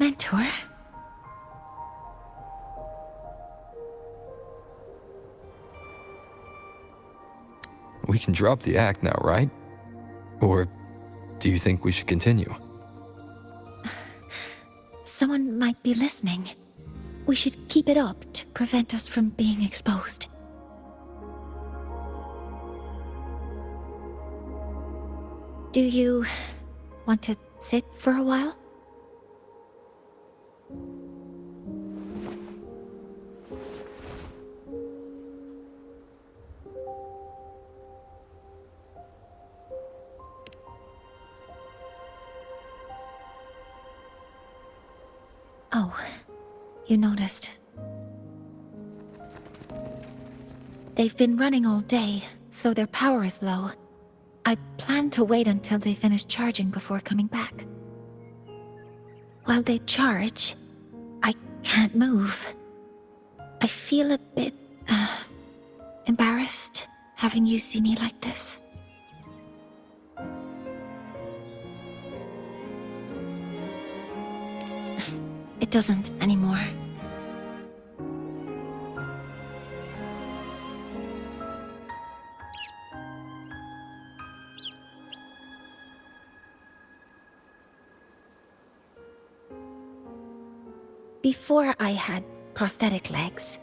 Mentor? We can drop the act now, right? Or do you think we should continue? Someone might be listening. We should keep it up to prevent us from being exposed. Do you want to sit for a while? Oh, you noticed. They've been running all day, so their power is low. I plan to wait until they finish charging before coming back. While they charge, I can't move. I feel a bit, embarrassed having you see me like this. It doesn't anymore. Before I had prosthetic legs,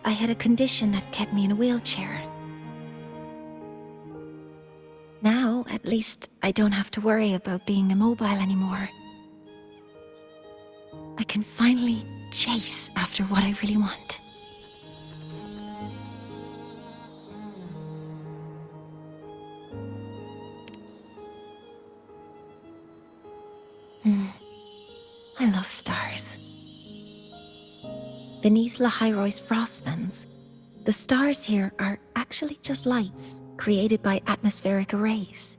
I had a condition that kept me in a wheelchair. Now, at least, I don't have to worry about being immobile anymore. I can finally chase after what I really want. I love stars. Beneath Lahairoi's frostlands, the stars here are actually just lights created by atmospheric arrays.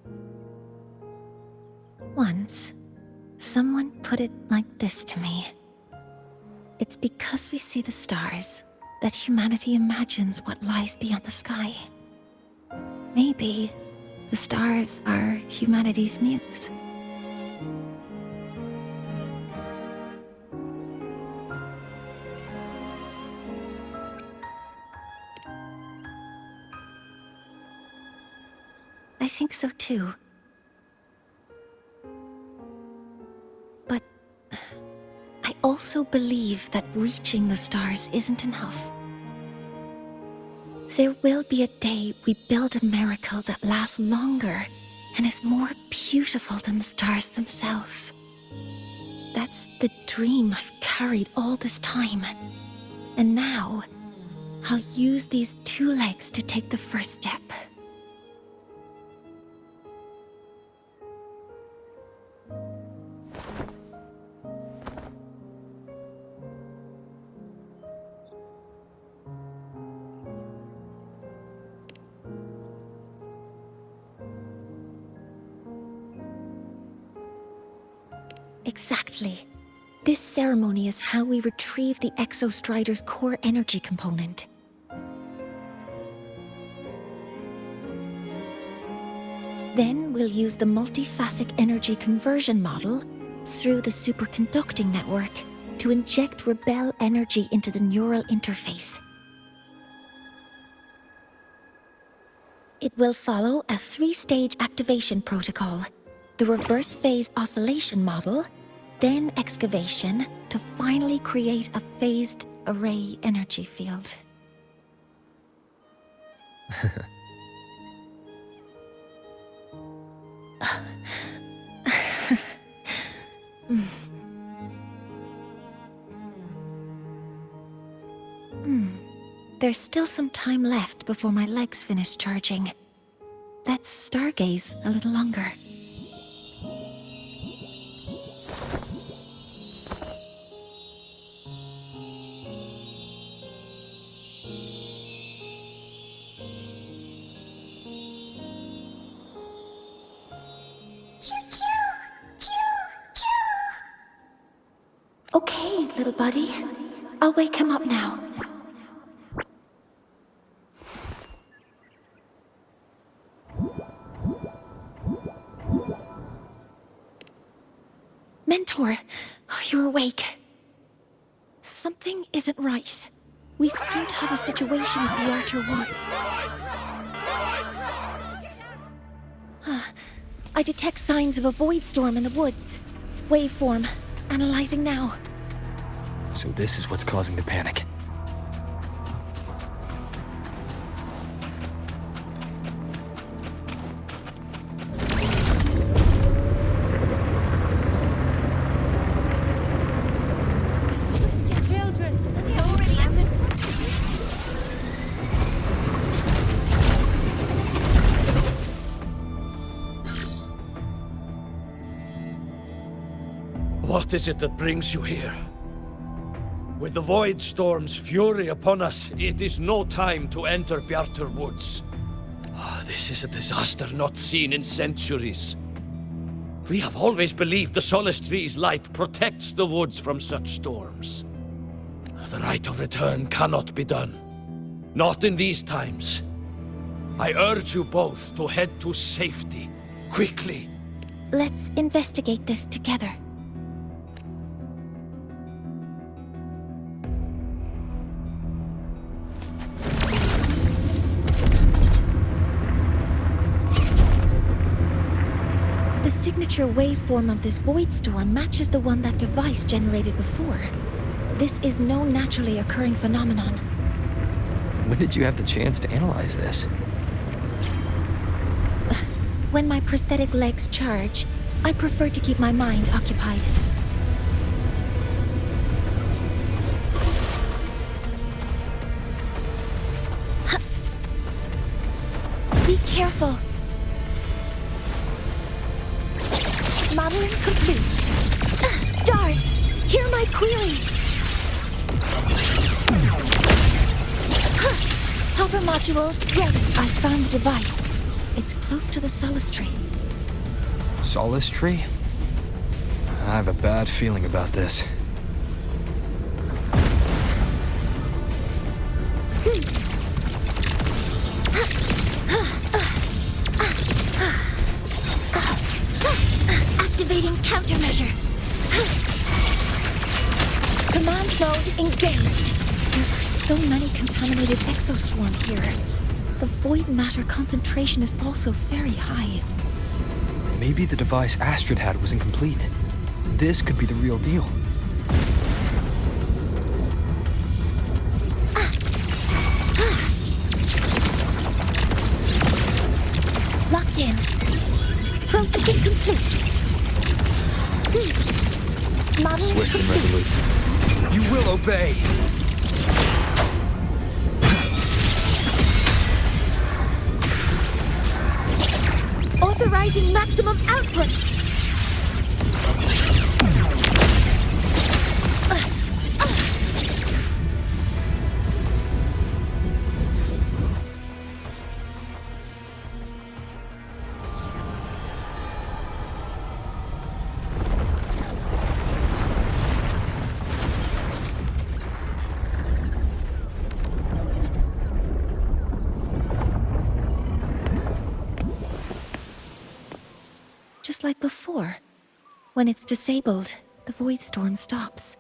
Once, someone put it like this to me. It's because we see the stars that humanity imagines what lies beyond the sky. Maybe the stars are humanity's muse. I think so too. But I also believe that reaching the stars isn't enough. There will be a day we build a miracle that lasts longer and is more beautiful than the stars themselves. That's the dream I've carried all this time. And now, I'll use these 2 legs to take the first step. Exactly. This ceremony is how we retrieve the Exostrider's core energy component. Then we'll use the multiphasic energy conversion model through the superconducting network to inject rebel energy into the neural interface. It will follow a 3-stage activation protocol: the reverse phase oscillation model, then excavation, to finally create a phased array energy field. There's still some time left before my legs finish charging. Let's stargaze a little longer. Okay, little buddy. I'll wake him up now. Mentor, you're awake. Something isn't right. We seem to have a situation in the Outer Woods. I detect signs of a void storm in the woods. Waveform. Analyzing now. So this is what's causing the panic. What is it that brings you here? With the Void Storm's fury upon us, it is no time to enter Bjartur Woods. This is a disaster not seen in centuries. We have always believed the Solace Tree's light protects the woods from such storms. The rite of return cannot be done. Not in these times. I urge you both to head to safety, quickly. Let's investigate this together. The signature waveform of this void storm matches the one that device generated before. This is no naturally occurring phenomenon. When did you have the chance to analyze this? When my prosthetic legs charge, I prefer to keep my mind occupied. Be careful. Modeling complete. Stars, hear my queries. Hover modules ready. I found the device. It's close to the Solace Tree. Solace Tree? I have a bad feeling about this. Activating countermeasure. Command mode engaged. There are so many contaminated exoswarm here. The void matter concentration is also very high. Maybe the device Astrid had was incomplete. This could be the real deal. Locked in. Processing complete. Modeling Swift and complete. resolute. You will obey! Authorizing maximum output! Just like before. When it's disabled, the void storm stops.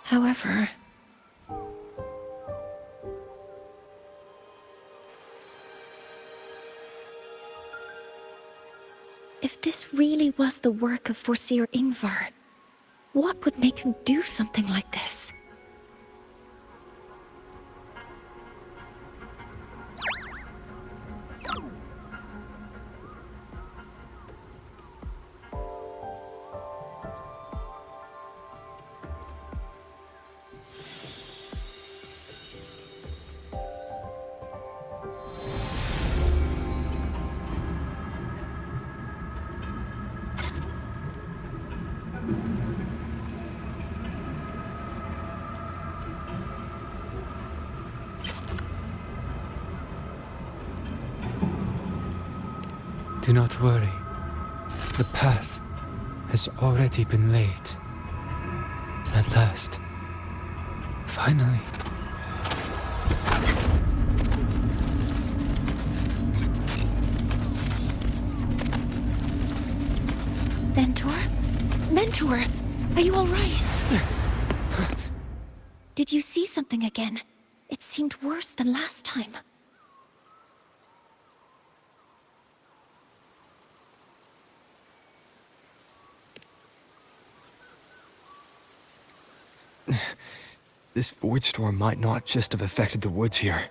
However, if this really was the work of Foreseer Ingvar, what would make him do something like this? Do not worry. The path has already been laid. At last. Finally. Mentor, are you all right? Did you see something again? It seemed worse than last time. This void storm might not just have affected the woods here,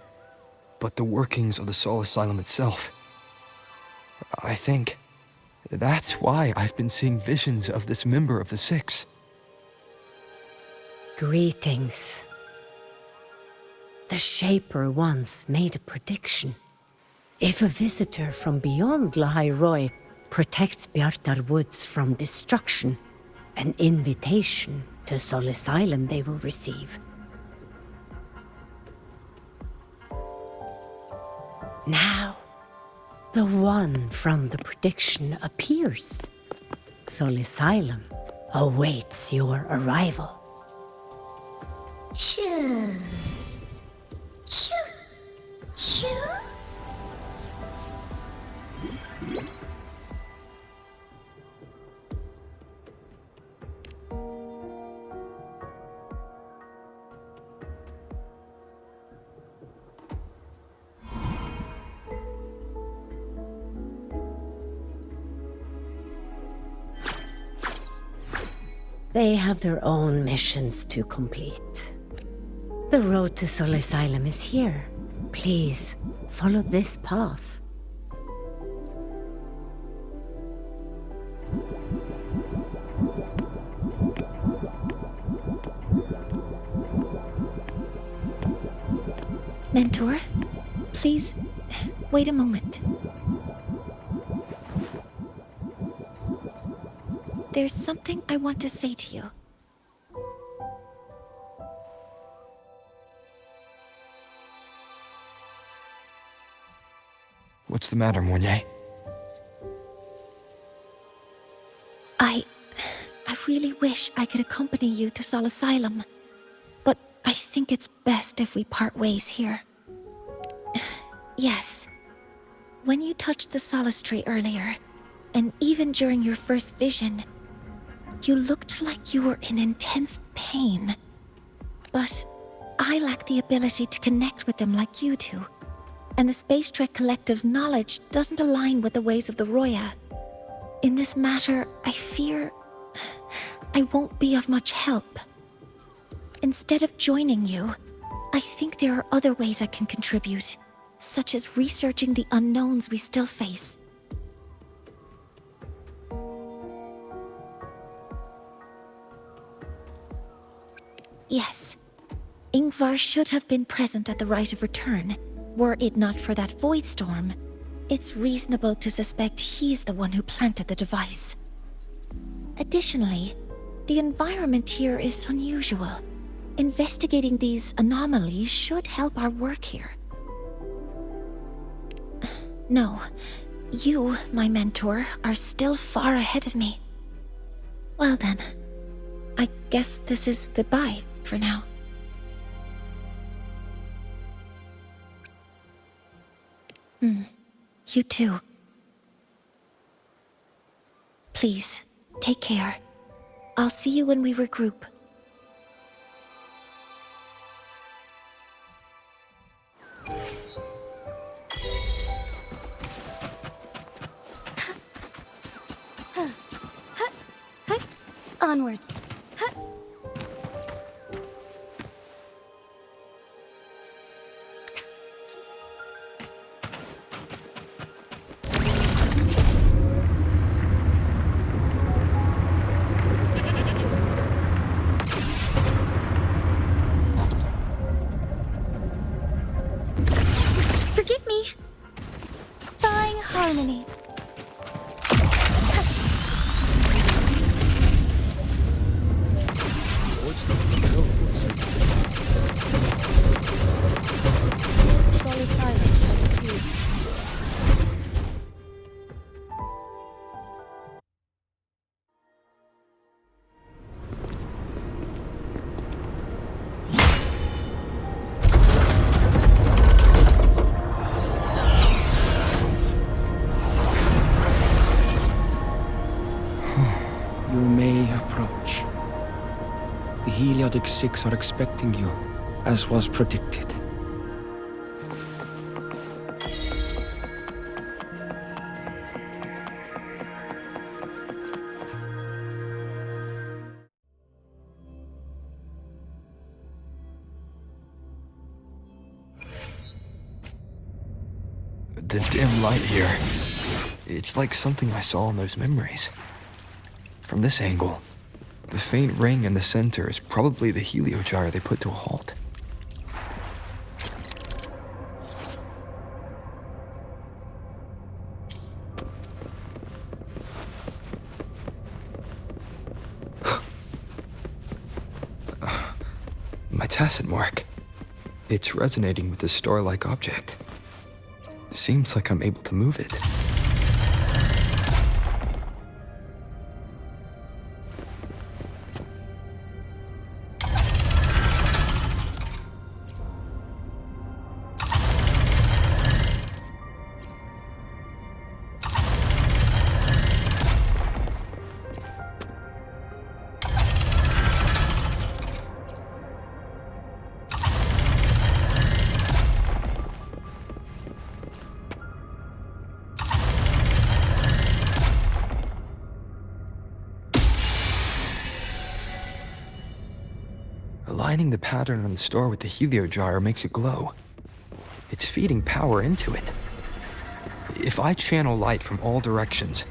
but the workings of the Soul Asylum itself. I think that's why I've been seeing visions of this member of the Six. Greetings. The Shaper once made a prediction. If a visitor from beyond Lahai protects Bjartar Woods from destruction, an invitation to Soul Asylum they will receive. Now, the one from the prediction appears. Soul Asylum awaits your arrival. Choo. Choo. Choo. They have their own missions to complete. The road to Soul Asylum is here. Please, follow this path. Mentor, please, wait a moment. There's something I want to say to you. What's the matter, Morney? I really wish I could accompany you to Soul Asylum, but I think it's best if we part ways here. Yes, when you touched the Solace Tree earlier, and even during your first vision, you looked like you were in intense pain. But I lack the ability to connect with them like you do, and the Space Trek Collective's knowledge doesn't align with the ways of the Roya. In this matter, I fear I won't be of much help. Instead of joining you, I think there are other ways I can contribute, such as researching the unknowns we still face. Yes, Ingvar should have been present at the rite of return. Were it not for that void storm, it's reasonable to suspect he's the one who planted the device. Additionally, the environment here is unusual. Investigating these anomalies should help our work here. No, you, my mentor, are still far ahead of me. Well then, I guess this is goodbye for now. You too. Please, take care. I'll see you when we regroup. Onwards. Forgive me. Thawing harmony. Soul Asylum has appeared. chaotic six are expecting you, as was predicted. The dim light here. It's like something I saw in those memories. From this angle, the faint ring in the center is probably the heliogyre they put to a halt. My tacit mark. It's resonating with this star-like object. Seems like I'm able to move it. Aligning the pattern on the star with the heliogyre makes it glow. It's feeding power into it. If I channel light from all directions,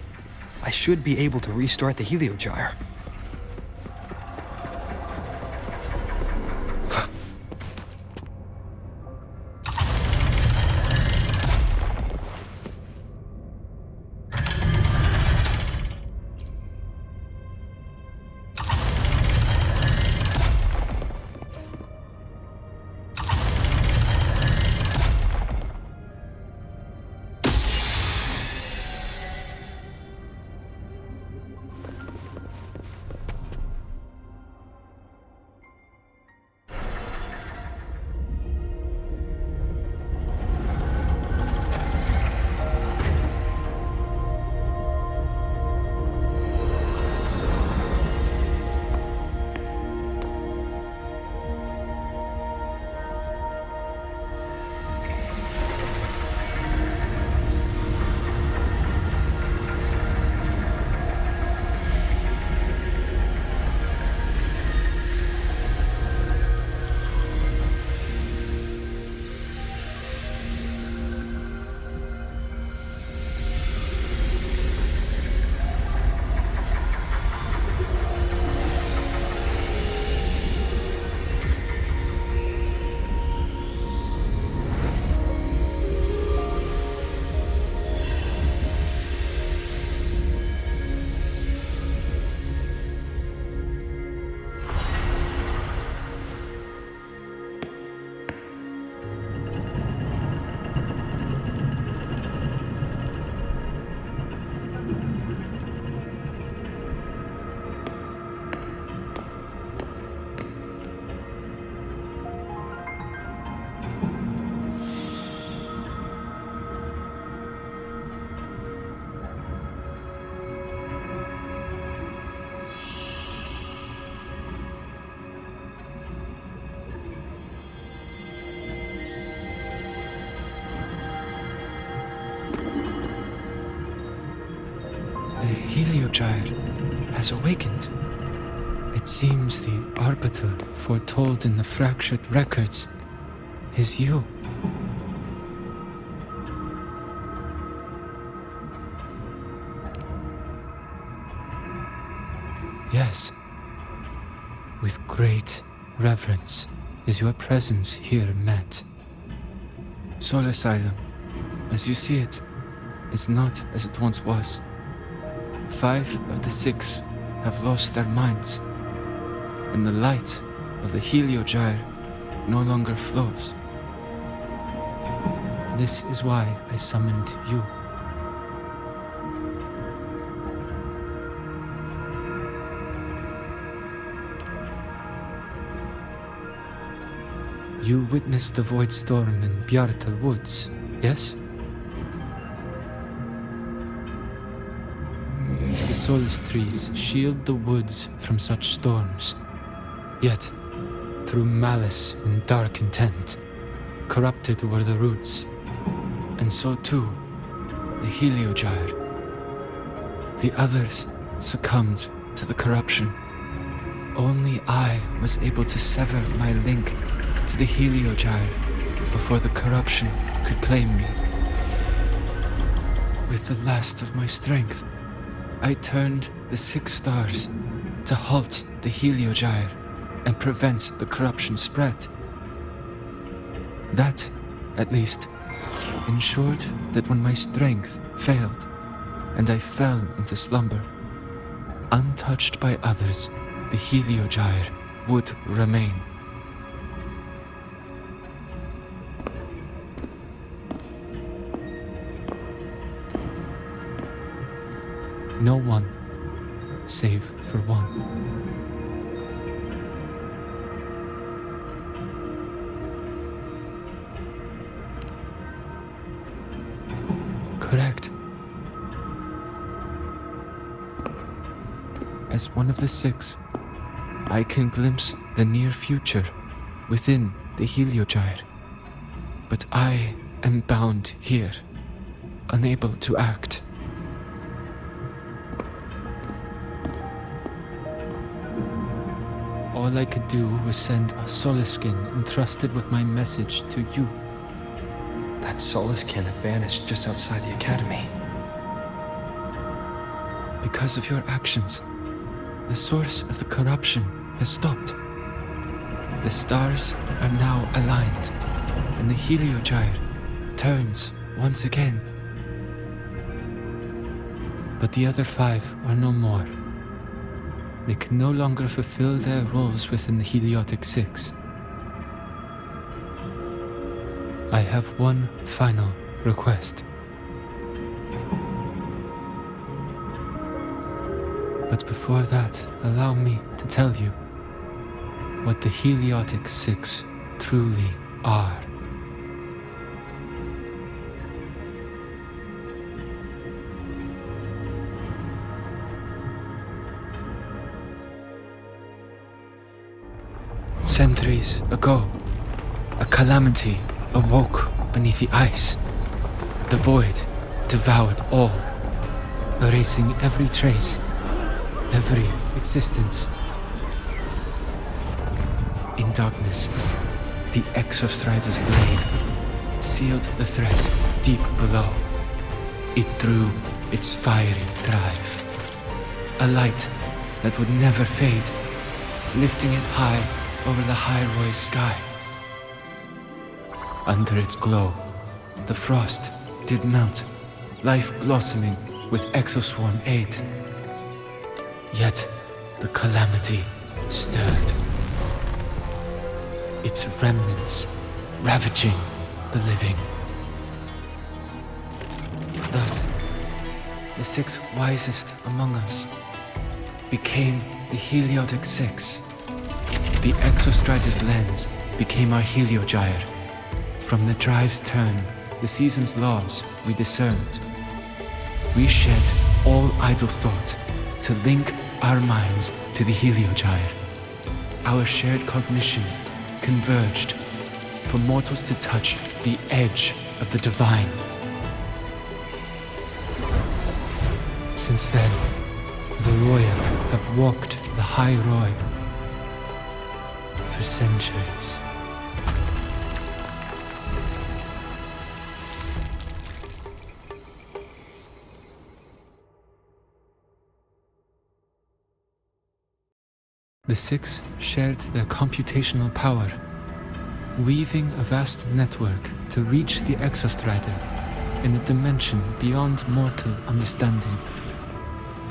I should be able to restart the heliogyre. The heliogyre has awakened. It seems the arbiter foretold in the fractured records is you. Yes, with great reverence is your presence here met. Soul Asylum, as you see it, is not as it once was. 5 of the 6 have lost their minds, and the light of the heliogyre no longer flows. This is why I summoned you. You witnessed the void storm in Bjartar Woods, yes? The solace trees shield the woods from such storms. Yet, through malice and dark intent. Corrupted were the roots, and so too the Heliogyre. The others succumbed to the corruption. Only I was able to sever my link to the Heliogyre before the corruption could claim me. With the last of my strength, I turned the 6 stars to halt the Heliogyre and prevent the corruption spread. That, at least, ensured that when my strength failed and I fell into slumber, untouched by others, the Heliogyre would remain. No one, save for one. Correct. As one of the 6, I can glimpse the near future within the Heliogyre. But I am bound here, unable to act. All I could do was send a Soliskin entrusted with my message to you. That Soliskin had vanished just outside the academy. Because of your actions, the source of the corruption has stopped. The stars are now aligned, and the Heliogyre turns once again. But the other 5 are no more. They can no longer fulfill their roles within the Heliotic 6. I have one final request. But before that, allow me to tell you what the Heliotic 6 truly are. Centuries ago, a calamity awoke beneath the ice. The void devoured all, erasing every trace, every existence. In darkness, the Exostrider's blade sealed the threat deep below. It drew its fiery drive, a light that would never fade, lifting it high over the High sky. Under its glow, the frost did melt, life blossoming with Exoswarm aid. Yet the calamity stirred, its remnants ravaging the living. Thus, the 6 wisest among us became the Heliotic 6. The Exostrider's lens became our Heliogyre. From the drive's turn, the season's laws we discerned. We shed all idle thought to link our minds to the Heliogyre. Our shared cognition converged for mortals to touch the edge of the divine. Since then, the Roya have walked the High Roy for centuries. The 6 shared their computational power, weaving a vast network to reach the Exostrider in a dimension beyond mortal understanding.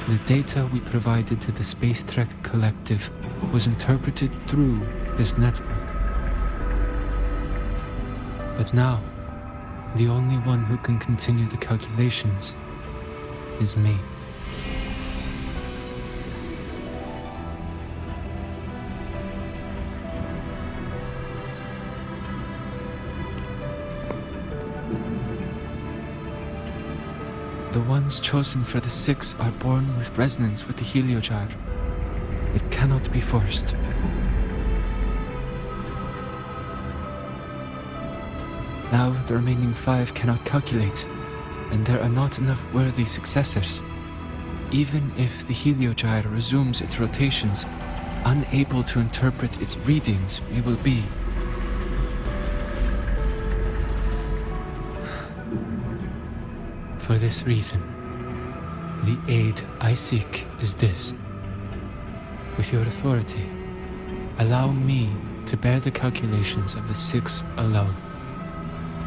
The data we provided to the Space Trek Collective was interpreted through this network. But now, the only one who can continue the calculations is me. The ones chosen for the 6 are born with resonance with the Heliogyre. It cannot be forced. Now the remaining 5 cannot calculate, and there are not enough worthy successors. Even if the heliogyre resumes its rotations, unable to interpret its readings, we will be. For this reason, the aid I seek is this. With your authority, allow me to bear the calculations of the 6 alone,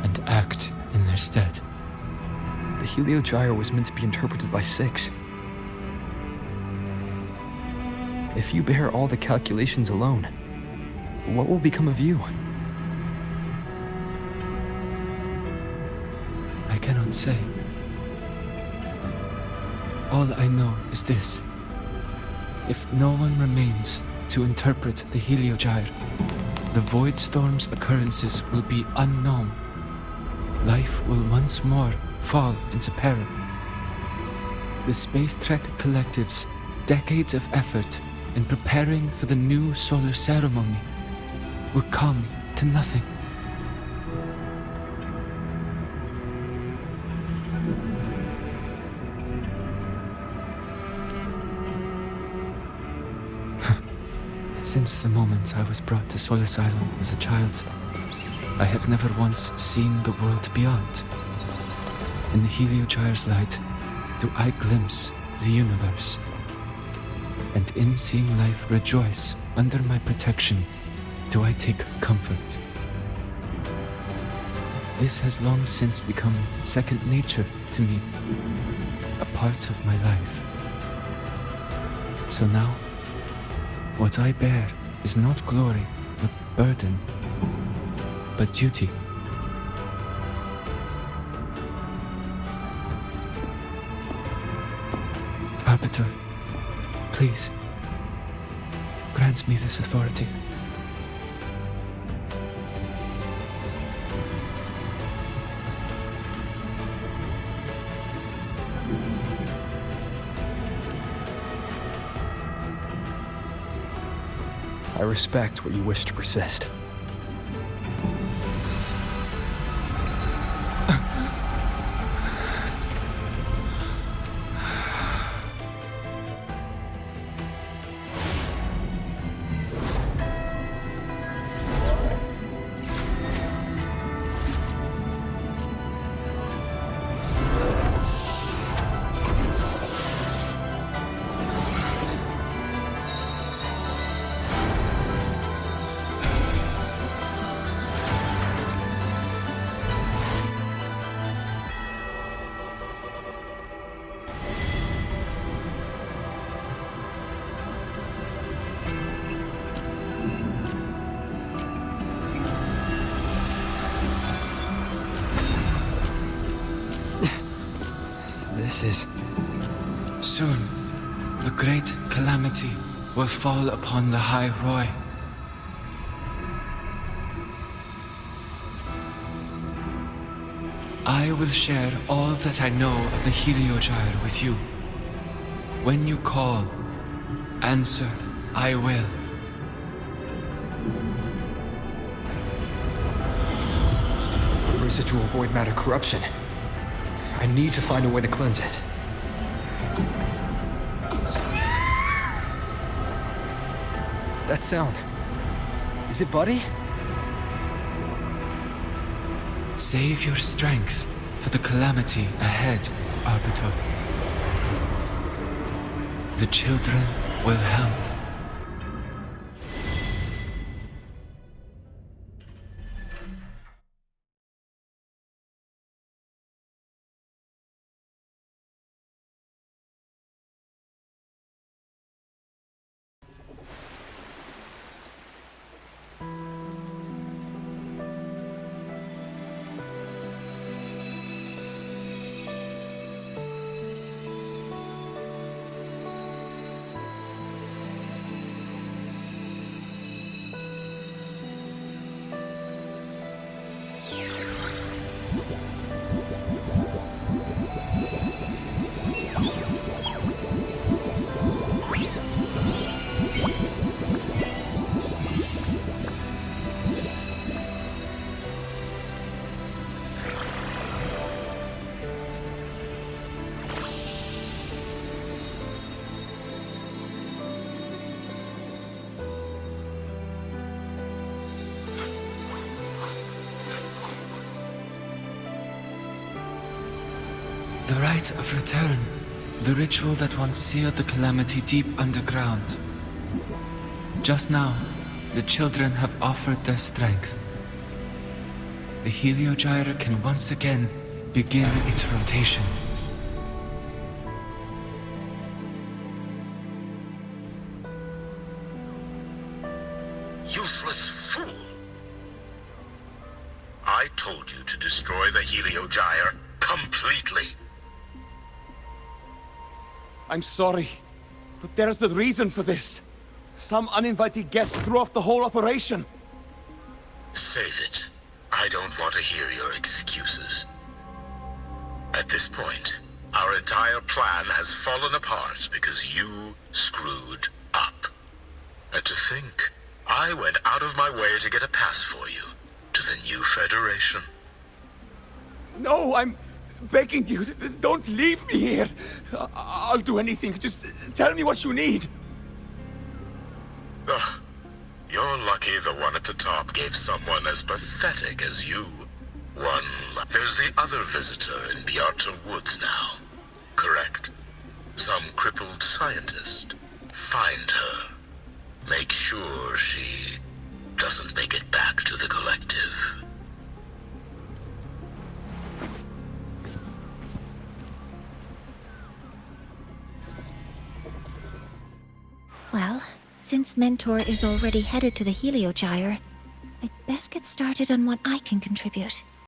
and act in their stead. The heliogyre was meant to be interpreted by 6. If you bear all the calculations alone, what will become of you? I cannot say. All I know is this. If no one remains to interpret the heliogyre, the void storm's occurrences will be unknown. Life will once more fall into peril. The Space Trek Collective's decades of effort in preparing for the new solar ceremony will come to nothing. Since the moment I was brought to Sol Asylum as a child, I have never once seen the world beyond. In the heliogyre's light, do I glimpse the universe. And in seeing life rejoice under my protection, do I take comfort. This has long since become second nature to me, a part of my life. So now, what I bear is not glory, but burden, but duty. Arbiter, please, grant me this authority. I respect what you wish to persist. This is... Soon, the great calamity will fall upon the High Roy. I will share all that I know of the heliogyre with you. When you call, answer, I will. Residual void matter corruption. I need to find a way to cleanse it. That sound. Is it Buddy? Save your strength for the calamity ahead, Arbiter. The children will help. The rite of return. The ritual that once sealed the calamity deep underground. Just now, the children have offered their strength. The Heliogyre can once again begin its rotation. Useless fool! I told you to destroy the Heliogyre completely. I'm sorry, but there's a reason for this. Some uninvited guests threw off the whole operation. Save it. I don't want to hear your excuses. At this point, our entire plan has fallen apart because you screwed up. And to think, I went out of my way to get a pass for you to the new Federation. No, I'm begging you, don't leave me here. I'll do anything, just tell me what you need. Ugh. You're lucky the one at the top gave someone as pathetic as you one. There's the other visitor in Bjartar Woods now, correct? Some crippled scientist. Find her. Make sure she doesn't make it back to the collective. Well, since Mentor is already headed to the Heliogyre, I'd best get started on what I can contribute.